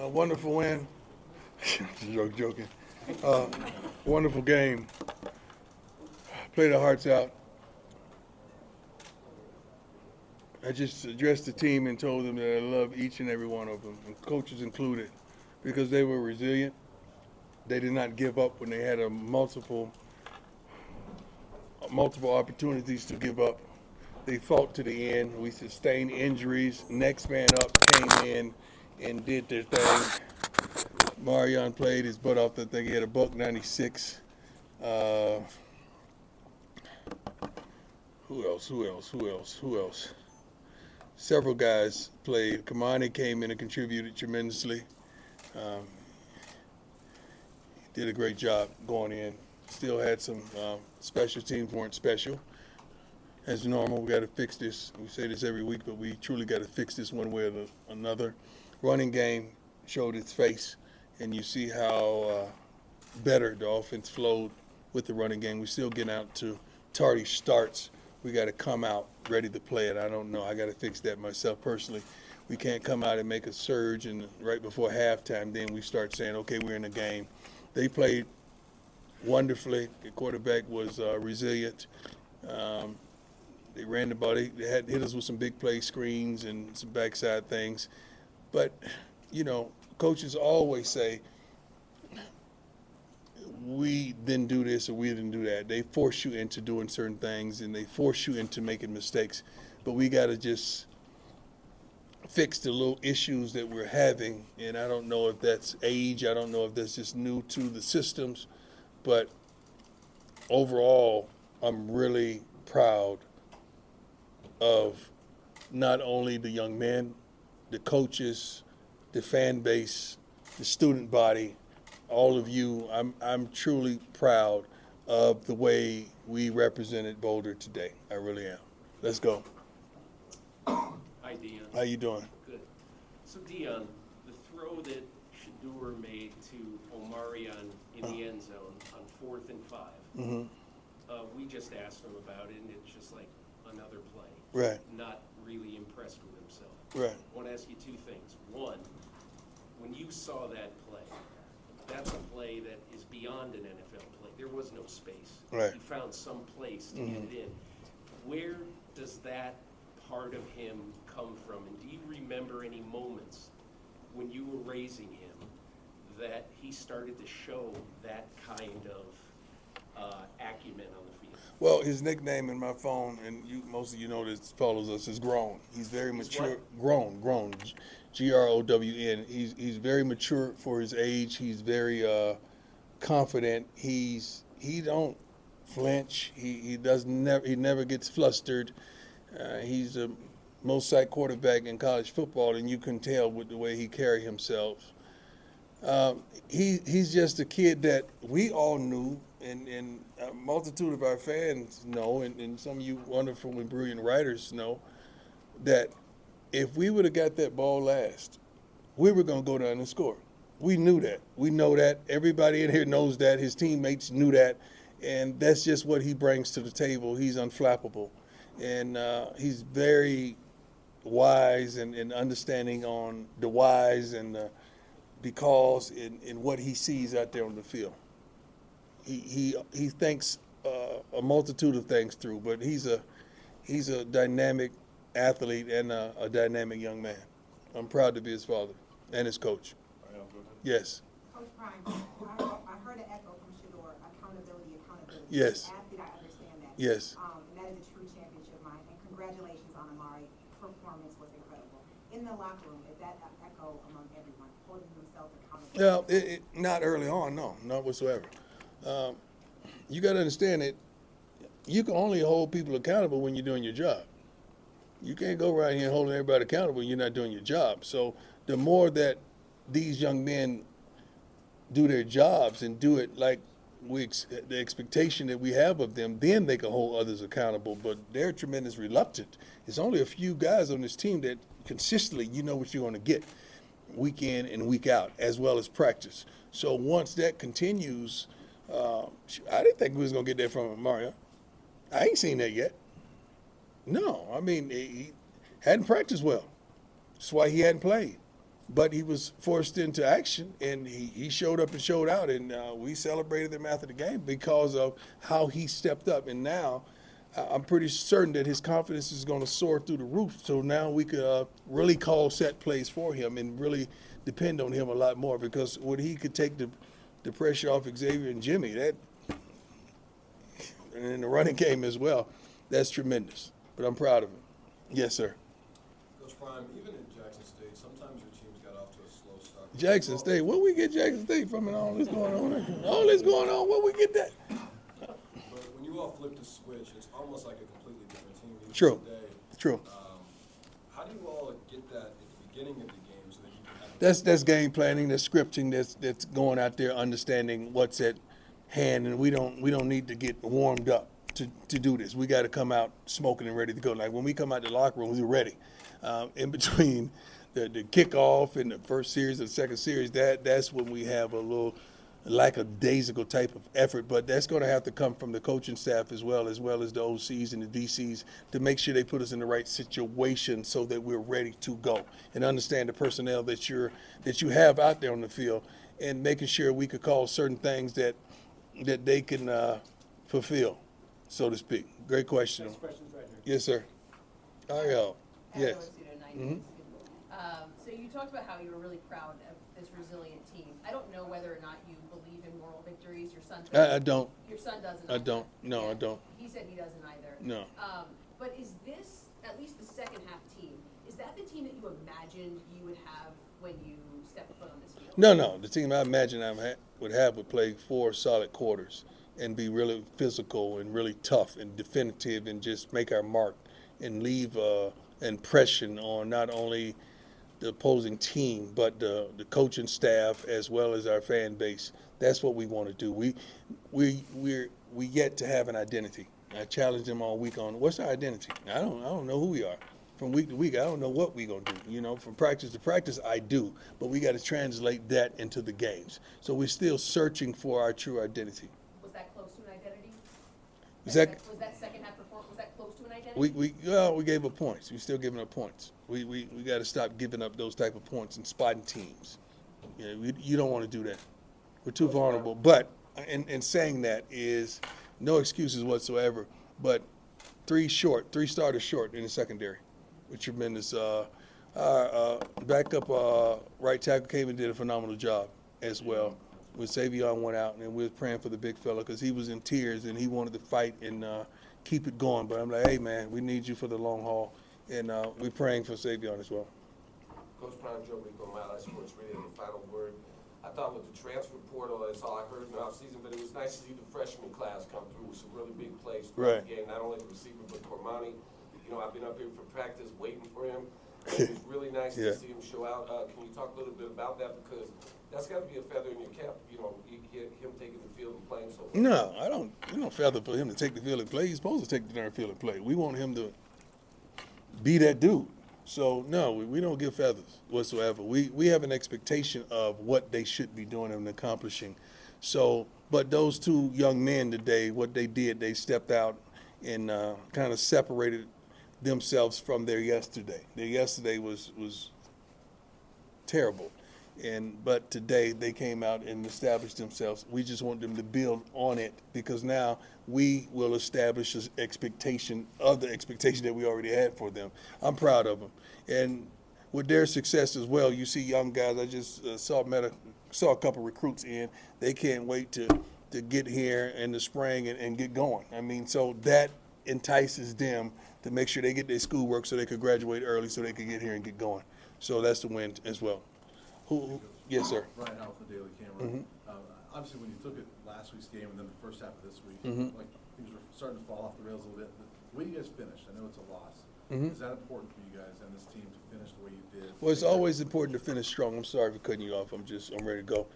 A wonderful win. Joking. Uh, Wonderful game. Played our hearts out. I just addressed the team and told them that I love each and every one of them, and coaches included, because they were resilient. They did not give up when they had a multiple opportunities to give up. They fought to the end. We sustained injuries. Next man up came in and did their thing. Marion played his butt off. I think he had a buck 96. Uh, who else? Who else? Who else? Who else? Several guys played. Kamani came in and contributed tremendously. Um, did a great job going in. Still had some special teams weren't special. As normal, we got to fix this. We say this every week, but we truly got to fix this one way or another. Running game showed its face, and you see how better the offense flowed with the running game. We still getting out to tardy starts. We got to come out ready to play it. I don't know. I got to fix that myself personally. We can't come out and make a surge, and right before halftime, then we start saying, okay, we're in the game. They played wonderfully. The quarterback was resilient. Um, They ran the ball. They had hit us with some big play screens and some backside things. But, coaches always say, we didn't do this or we didn't do that. They force you into doing certain things and they force you into making mistakes. But we got to just fix the little issues that we're having. And I don't know if that's age. I don't know if that's just new to the systems. But overall, I'm really proud of not only the young men, the coaches, the fan base, the student body, all of you. I'm truly proud of the way we represented Boulder today. I really am. Let's go. Hi, Deion. How you doing? Good. So, Deion, the throw that Shador made to Omarion in the end zone on 4th and 5, Mm-hmm. we just asked him about it, and it's just like another play. Right. Not really impressed with himself. Right. I want to ask you two things. One, when you saw that play, that's a play that is beyond an NFL play. There was no space. Right. He found some place to get it in. Where does that part of him come from? And do you remember any moments when you were raising him that he started to show that kind of acumen on the field? Well, his nickname in my phone, and most of you know this follows us, is Grown. He's very mature. What? Grown, Grown. He's very mature for his age. He's very confident. He don't flinch. He never gets flustered. He's a most sacked quarterback in college football, and you can tell with the way he carry himself. He's just a kid that we all knew, and a multitude of our fans know, and some of you wonderful and brilliant writers know, that if we would have got that ball last, we were going to go down and score. We knew that. We know that. Everybody in here knows that. His teammates knew that. And that's just what he brings to the table. He's unflappable. And he's very wise and understanding on the whys and the because in what he sees out there on the field. He thinks a multitude of things through, but he's a dynamic athlete and a dynamic young man. I'm proud to be his father and his coach. Yes. Coach Prime, I heard an echo from Shador, accountability. Yes. Athlete, I understand that. Yes. And that is a true championship mind. And congratulations on Amari. Performance was incredible. In the locker room, is that echo among everyone, holding themselves accountable? Well, not early on, no, not whatsoever. You got to understand that you can only hold people accountable when you're doing your job. You can't go around here holding everybody accountable when you're not doing your job. So the more that these young men do their jobs and do it like the expectation that we have of them, then they can hold others accountable. But they're tremendous reluctant. There's only a few guys on this team that consistently you know what you're going to get week in and week out, as well as practice. So once that continues, I didn't think we was going to get that from Mario. I ain't seen that yet. No, I mean, he hadn't practiced well. That's why he hadn't played. but he was forced into action, and he showed up and showed out, and we celebrated him after the game because of how he stepped up. And now I'm pretty certain that his confidence is going to soar through the roof. So now we could really call set plays for him and really depend on him a lot more, because when he could take the pressure off Xavier and Jimmy, that and in the running game as well, that's tremendous. But I'm proud of him. Yes, sir. Coach Prime, even in Jackson State, sometimes your teams got off to a slow start. Jackson State, where we get Jackson State from and all this going on there? All this going on, where we get that? But when you all flip the switch, it's almost like a completely different team. Even True. Today. True. How do you all get that at the beginning of the game so that you can have That's game planning, that's scripting, that's going out there understanding what's at hand, and we don't need to get warmed up to do this. We got to come out smoking and ready to go. Like when we come out the locker room, we're ready. In between the kickoff and the first series and the second series, that's when we have a little lackadaisical type of effort, but that's going to have to come from the coaching staff as well as the OCs and the DCs to make sure they put us in the right situation so that we're ready to go and understand the personnel that you have out there on the field, and making sure we could call certain things that they can fulfill, so to speak. Great question. Next question's right here. Yes, sir. Ariel. Yes. So you talked about how you were really proud of this resilient team. I don't know whether or not you believe in moral victories. Your son I don't. Your son doesn't. I don't. No, Yeah. I don't. He said he doesn't either. No. But is this, at least the second half team, is that the team that you imagined you would have when you stepped foot on this field? No. The team I imagine would play 4 solid quarters and be really physical and really tough and definitive and just make our mark and leave an impression on not only the opposing team but the coaching staff as well as our fan base. That's what we want to do. We yet to have an identity. I challenged them all week on what's our identity. I don't know who we are. From week to week, I don't know what we're going to do. From practice to practice, I do. But we got to translate that into the games. So we're still searching for our true identity. Was that close to an identity? Was that second half performance, was that close to an identity? we gave up points. We're still giving up points. We got to stop giving up those type of points and spotting teams. You don't want to do that. We're too vulnerable. But in saying that is no excuses whatsoever. But 3 starters short in the secondary. With tremendous. Our backup right tackle came and did a phenomenal job as well. When Savion went out, and we were praying for the big fella because he was in tears and he wanted to fight and keep it going. But I'm like, hey man, we need you for the long haul, and we're praying for Savion as well. Coach Prime, Joe Rico, Mile Sports Radio, the final word. I thought with the transfer portal, that's all I heard in the offseason, but it was nice to see the freshman class come through with some really big plays throughout the game, not only the receiver, but Cormani. I've been up here for practice waiting for him. It was really nice to see him show out. Can you talk a little bit about that? Because that's got to be a feather in your cap, him taking the field and playing so well. No, I don't. We don't feather for him to take the field and play. He's supposed to take the darn field and play. We want him to be that dude. So no, we don't give feathers whatsoever. We have an expectation of what they should be doing and accomplishing. So, but those 2 young men today, what they did, they stepped out and kind of separated themselves from their yesterday. Their yesterday was terrible, but today they came out and established themselves. We just want them to build on it, because now we will establish an expectation of the expectation that we already had for them. I'm proud of them, and with their success as well, you see young guys. I just saw a couple recruits in. They can't wait to get here in the spring and get going. I mean, so that entices them to make sure they get their schoolwork so they could graduate early so they could get here and get going. So that's the win as well. Yes, sir. Ryan Howell with the Daily Camera. Obviously, when you took it last week's game and then the first half of this week, like things were starting to fall off the rails a little bit. The way you guys finished, I know it's a loss. Is that important for you guys and this team to finish the way you did? Well, it's always important to finish strong. I'm sorry for cutting you off. I'm ready to go.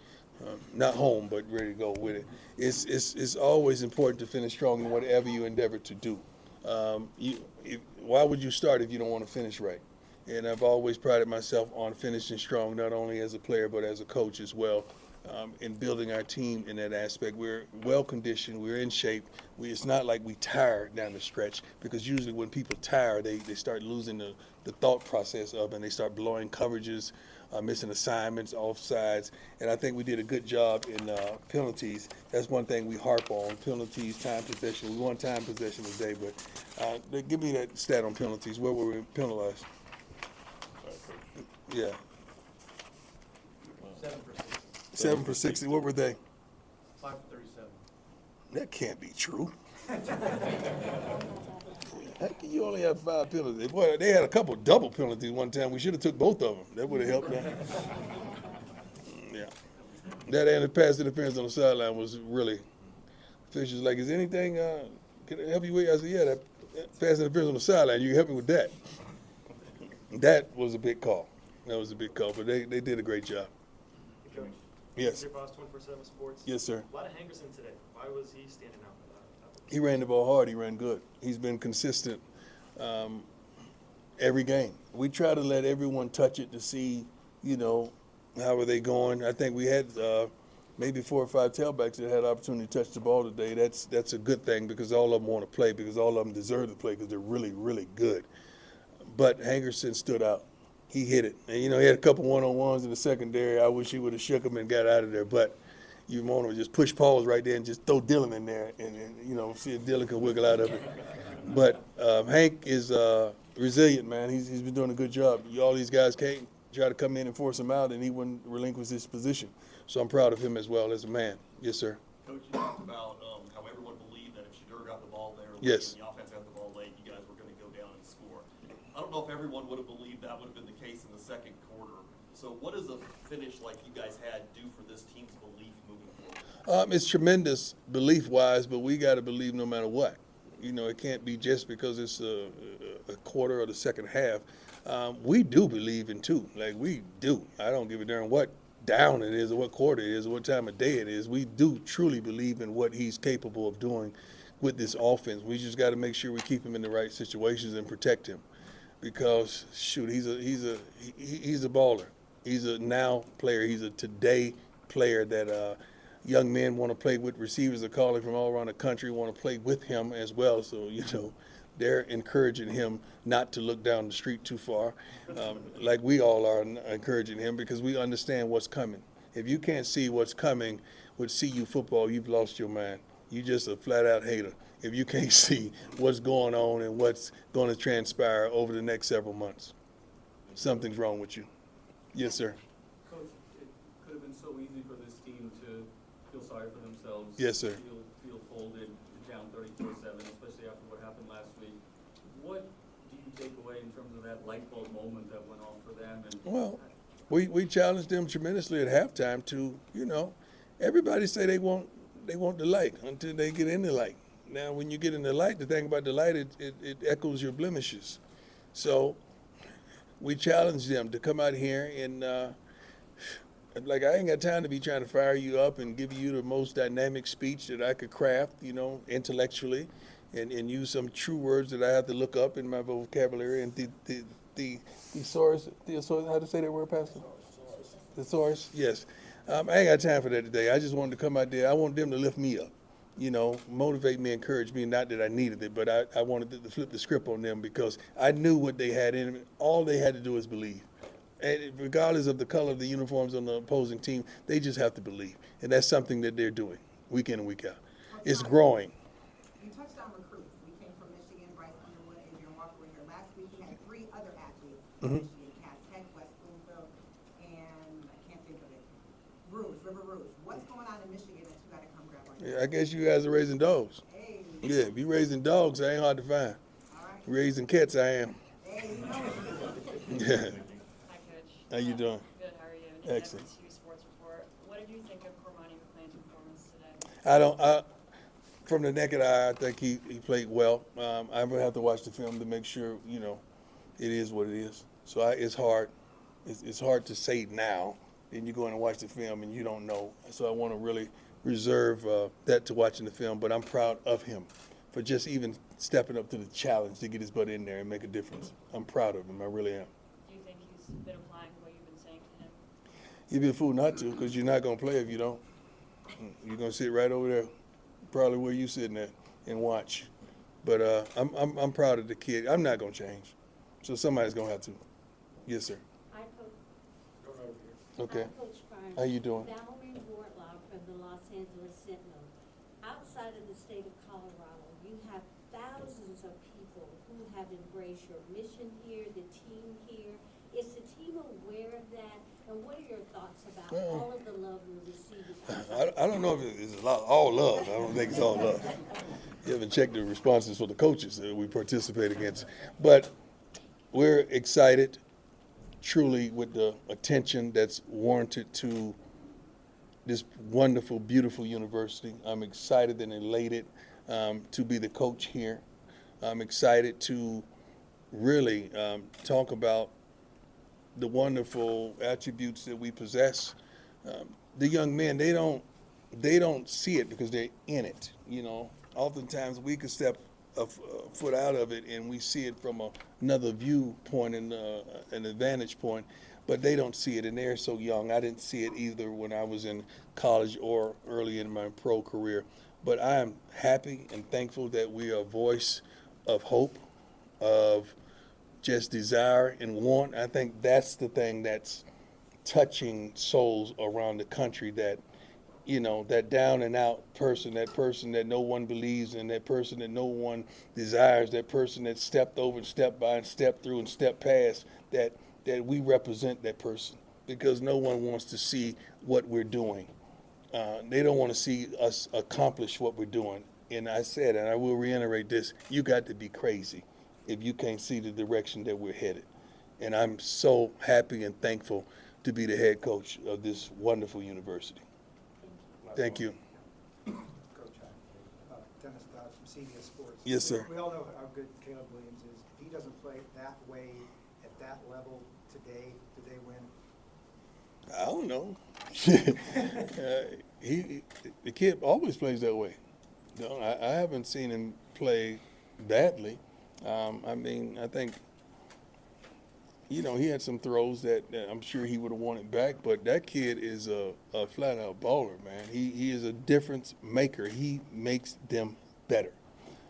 Not home, but ready to go with it. It's always important to finish strong in whatever you endeavor to do. Why would you start if you don't want to finish right? And I've always prided myself on finishing strong, not only as a player but as a coach as well. in building our team in that aspect. We're well conditioned. We're in shape. It's not like we tire down the stretch, because usually when people tire, they start losing the thought process of, and they start blowing coverages, missing assignments, offsides. And I think we did a good job in penalties. That's one thing we harp on: penalties, time possession. We won time possession today, but give me that stat on penalties. Where were we penalized? Yeah. 7 for 60. 7 for 60. What were they? 5 for 37. That can't be true. How can you only have 5 penalties? Boy, they had a couple double penalties one time. We should have took both of them. That would have helped them. Yeah. That and the pass interference on the sideline was really. Officials like, is anything can I help you with? I said, yeah, that pass interference on the sideline. You can help me with that. That was a big call. That was a big call, but they did a great job. Coach, Yes. your boss, 24/7 Sports. Yes, sir. A lot of Henderson today. Why was he standing out? He ran the ball hard. He ran good. He's been consistent every game. We try to let everyone touch it to see, how are they going. I think we had maybe 4 or 5 tailbacks that had opportunity to touch the ball today. That's a good thing, because all of them want to play, because all of them deserve to play, because they're really, really good. But Henderson stood out. He hit it. And, he had a couple one-on-ones in the secondary. I wish he would have shook him and got out of there. But you want to just push pause right there and just throw Dylan in there and see if Dylan can wiggle out of it. But Hank is resilient, man. He's been doing a good job. All these guys came, try to come in and force him out, and he wouldn't relinquish his position. So I'm proud of him as well as a man. Yes, sir. Coach, you talked about how everyone believed that if Shadur got the ball there late Yes. and the offense got the ball late, you guys were going to go down and score. I don't know if everyone would have believed that would have been the case in the second quarter. So what does a finish like you guys had do for this team's belief moving forward? It's tremendous belief-wise, but we got to believe no matter what. It can't be just because it's a quarter or the second half. We do believe in 2. Like, we do. I don't give a darn what down it is or what quarter it is or what time of day it is. We do truly believe in what he's capable of doing with this offense. We just got to make sure we keep him in the right situations and protect him, because shoot, he's a baller. He's a now player. He's a today player that young men want to play with. Receivers are calling from all around the country, want to play with him as well. So they're encouraging him not to look down the street too far, like we all are encouraging him, because we understand what's coming. If you can't see what's coming with CU football, you've lost your mind. You just a flat-out hater if you can't see what's going on and what's going to transpire over the next several months. Something's wrong with you. Yes, sir. Coach, it could have been so easy for this team to feel sorry for themselves. Yes, sir. Feel folded, down 34-7, especially after what happened last week. What do you take away in terms of that light bulb moment that went off for them? And Well, we challenged them tremendously at halftime to, everybody say they want the light until they get in the light. Now, when you get in the light, the thing about the light, it echoes your blemishes. So we challenged them to come out here and, I ain't got time to be trying to fire you up and give you the most dynamic speech that I could craft, intellectually, and use some true words that I have to look up in my vocabulary. And the thesaurus, how to say that word, Pastor? Thesaurus, yes. I ain't got time for that today. I just wanted to come out there. I want them to lift me up, motivate me, encourage me. Not that I needed it, but I wanted to flip the script on them, because I knew what they had in them. All they had to do is believe. And regardless of the color of the uniforms on the opposing team, they just have to believe. And that's something that they're doing week in and week out. It's growing. You touched on recruits. We came from Michigan. Bryce Underwood, Adrian Walker were here last week. We had 3 other athletes from Michigan: Cass Tech, West Bloomfield, and I can't think of it. River Rouge. What's going on in Michigan that you got to come grab on? Yeah, I guess you guys are raising dogs. Hey. Yeah, if you're raising dogs, I ain't hard to find. All right. Raising cats, I am. Hey, you know it. Yeah. Hi, Coach. How you doing? Good, how are you? Excellent. CU Sports Report. What did you think of Cormani McLean's performance today? From the naked eye, I think he played well. I'm going to have to watch the film to make sure, it is what it is. So it's hard. It's hard to say now. Then you go in and watch the film and you don't know. So I want to really reserve that to watching the film. But I'm proud of him for just even stepping up to the challenge to get his butt in there and make a difference. I'm proud of him. I really am. Do you think he's been applying what you've been saying to him? You'd be a fool not to, because you're not gonna play if you don't. You're gonna sit right over there, probably where you sitting at, and watch. But I'm proud of the kid. I'm not gonna change, so somebody's gonna have to. Yes, sir. Hi, Coach. Go right over here. Okay. Hi, Coach Barnes. How you doing? Valerie Warlock from the Los Angeles Sentinel. Outside of the state of Colorado, you have thousands of people who have embraced your mission here, the team here. Is the team aware of that? And what are your thoughts about all of the love you're receiving? I don't know if it's all love. I don't think it's all love. You haven't checked the responses for the coaches that we participate against. But we're excited, truly, with the attention that's warranted to this wonderful, beautiful university. I'm excited and elated to be the coach here. I'm excited to really talk about the wonderful attributes that we possess. The young men, they don't see it because they're in it. You know, oftentimes we could step a foot out of it and we see it from another viewpoint and an vantage point, but they don't see it, and they're so young. I didn't see it either when I was in college or early in my pro career. But I am happy and thankful that we are a voice of hope, of just desire and want. I think that's the thing that's touching souls around the country, that, you know, that down and out person that no one believes in, that person that no one desires, that person that stepped over and stepped by and stepped through and stepped past, that we represent that person, because no one wants to see what we're doing. They don't want to see us accomplish what we're doing. And I said, and I will reiterate this, you got to be crazy if you can't see the direction that we're headed. And I'm so happy and thankful to be the head coach of this wonderful university. Thank you. Coach, Dennis Dodds from CBS Sports. Yes, sir. We all know how good Caleb Williams is. If he doesn't play that way at that level today, do they win? I don't know. The kid always plays that way. No, I haven't seen him play badly. I mean, I think, you know, he had some throws that I'm sure he would have wanted back, but that kid is a flat-out baller, man. He is a difference maker. He makes them better.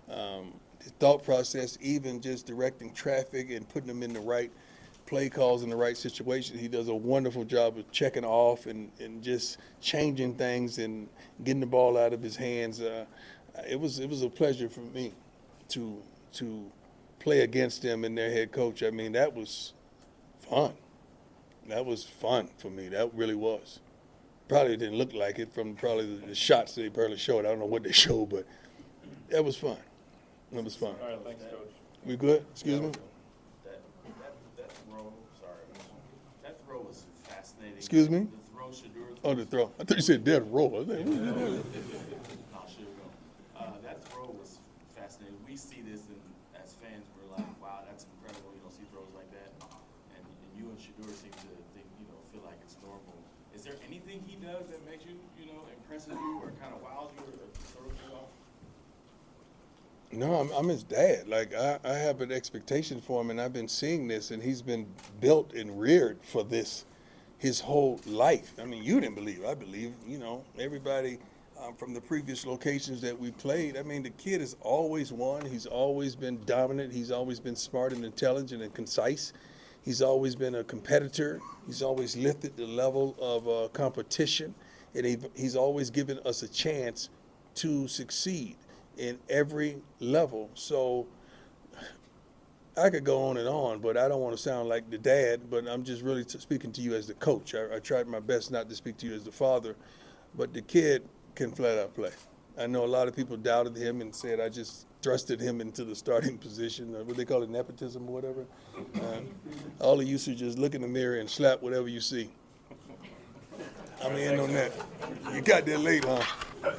His thought process, even just directing traffic and putting them in the right play calls in the right situation, he does a wonderful job of checking off and just changing things and getting the ball out of his hands. It was a pleasure for me to play against them and their head coach. I mean, that was fun. That was fun for me. That really was. Probably didn't look like it from probably the shots they probably showed. I don't know what they showed, but that was fun. That was fun. All right, thanks, Coach. We good? Excuse me? That throw, sorry, that throw was fascinating. Excuse me? The throw, Shadur. Oh, the throw. I thought you said dead roll. I was like, No, Shadur go. That throw was fascinating. We see this, and as fans, we're like, wow, that's incredible. You don't see throws like that. And you and Shadur seem to think, feel like it's normal. Is there anything he does that makes you, impresses you or kind of wows you or throws you off? no, I'm his dad. Like, I have an expectation for him, and I've been seeing this, and he's been built and reared for this his whole life. I mean, you didn't believe it. I believe, everybody from the previous locations that we played. I mean, the kid has always won. He's always been dominant. He's always been smart and intelligent and concise. He's always been a competitor. He's always lifted the level of competition, and he's always given us a chance to succeed in every level. So I could go on and on, but I don't want to sound like the dad, but I'm just really speaking to you as the coach. I tried my best not to speak to you as the father, but the kid can flat out play. I know a lot of people doubted him and said I just thrusted him into the starting position, what they call it, nepotism or whatever. All of you should just look in the mirror and slap whatever you see. I'm in on that. You got there late, huh?